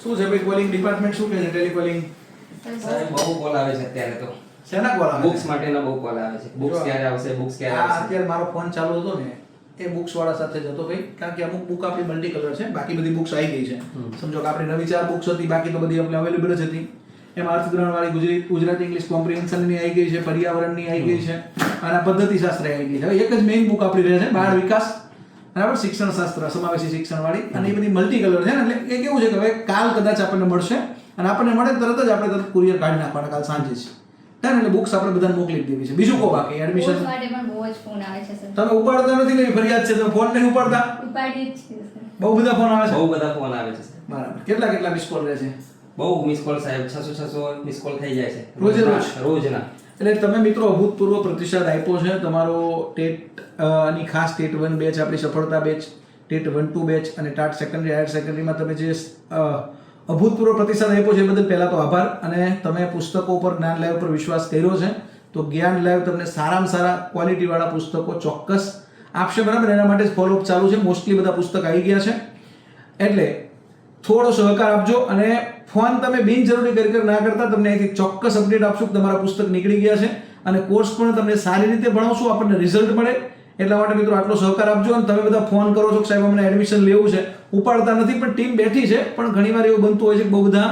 શું છે ભાઈ કોલિંગ ડિપાર્ટમેન્ટ શું કહે છે ટેલિકોલિંગ? સાહેબ બહુ કોલ આવે છે અત્યારે તો. શેના કોલ આવે? બુક્સ માટેના બહુ કોલ આવે છે. બુક્સ ક્યારે આવશે, બુક્સ ક્યારે આવશે. અત્યારે મારો ફોન ચાલુ હતો ને એ બુક્સ વાળા સાથે જ હતો ભાઈ, કારણ કે અમુક બુક આપણી મલ્ટી કલર છે, બાકી બધી બુક્સ આવી ગઈ છે. સમજો કે આપણી નવી 4 બુક્સ હતી, બાકી તો બધી આપણે અવેલેબલ જ હતી. એમાં અર્થગ્રહણ વાળી ગુજરાતી ઇંગ્લિશ કોમ્પ્રિહેન્શન ની આવી ગઈ છે, પર્યાવરણ ની આવી ગઈ છે અને પદ્ધતિશાસ્ત્ર આવી ગઈ છે. હવે એક જ મેઇન બુક આપણી રહે છે બાળ વિકાસ બરાબર, શિક્ષણ શાસ્ત્ર સમાવેશી શિક્ષણ વાળી, અને એ બધી મલ્ટી કલર છે ને, એટલે એ કેવું છે કે હવે કાલ કદાચ આપણને મળશે અને આપણને મળે તરત જ આપણે તરત કુરિયર કાઢી નાખવાના કાલ સાંજે જ. એટલે બુક્સ આપણે બધાને મોકલી દેવી છે. બીજું કહો બાકી એડમિશન માટે પણ બહુ જ ફોન આવે છે સર. તમે ઉપાડતા નથી ને ફરિયાદ છે, તમે ફોન નહીં ઉપાડતા? ઉપાડી જ છે સર. બહુ બધા ફોન આવે છે. બહુ બધા ફોન આવે છે. બરાબર. કેટલા મિસ કોલ રહે છે? બહુ મિસ કોલ સાહેબ, 600 મિસ કોલ થઈ જાય છે રોજના. એટલે તમે મિત્રો અભૂતપૂર્વ પ્રતિસાદ આપ્યો છે. તમારો ટેટ ની ખાસ ટેટ 1 બેચ, આપણી સફળતા બેચ, ટેટ 1-2 બેચ અને ટાટ સેકન્ડરી હાયર સેકન્ડરીમાં તમે જે અભૂતપૂર્વ પ્રતિસાદ આપ્યો છે એ બદલ પહેલા તો આભાર. અને તમે પુસ્તકો ઉપર જ્ઞાન લાઈવ પર વિશ્વાસ કર્યો છે, તો જ્ઞાન લાઈવ તમને સારામાં સારા ક્વોલિટી વાળા પુસ્તકો ચોક્કસ આપશે બરાબર. એના માટે જ ફોલોઅપ ચાલુ છે. મોસ્ટલી બધા પુસ્તક આવી ગયા છે, એટલે થોડો સહકાર આપજો. અને ફોન તમે બિનજરૂરી કરી ના કરતા, તમને અહીંથી ચોક્કસ અપડેટ આપશું કે તમારા પુસ્તક નીકળી ગયા છે અને કોર્સ પણ તમને સારી રીતે ભણાવશું, આપણને રિઝલ્ટ મળે. એટલા માટે મિત્રો આટલો સહકાર આપજો. અને તમે બધા ફોન કરો છો કે સાહેબ અમને એડમિશન લેવું છે, ઉપાડતા નથી, પણ ટીમ બેઠી છે, પણ ઘણીવાર એવું બનતું હોય છે કે બહુ બધા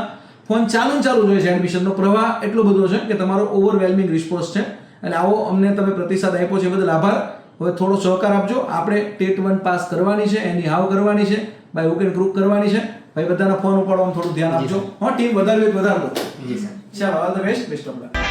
ફોન ચાલુ જ હોય છે. એડમિશનનો પ્રવાહ એટલો બધો છે કે તમારો ઓવરવેલ્મિંગ રિસ્પોન્સ છે. એટલે આવો અમને તમે પ્રતિસાદ આપ્યો છે એ બદલ આભાર. હવે થોડો સહકાર આપજો. આપણે ટેટ 1 પાસ કરવાની છે, એની હાવ કરવાની છે, બાય હુક એન્ડ ક્રુક કરવાની છે. ભાઈ બધાના ફોન ઉપાડવામાં થોડું ધ્યાન આપજો. હા, ટીમ વધારવી હોય તો વધારજો. જી સર. ચાલો, all the best of luck.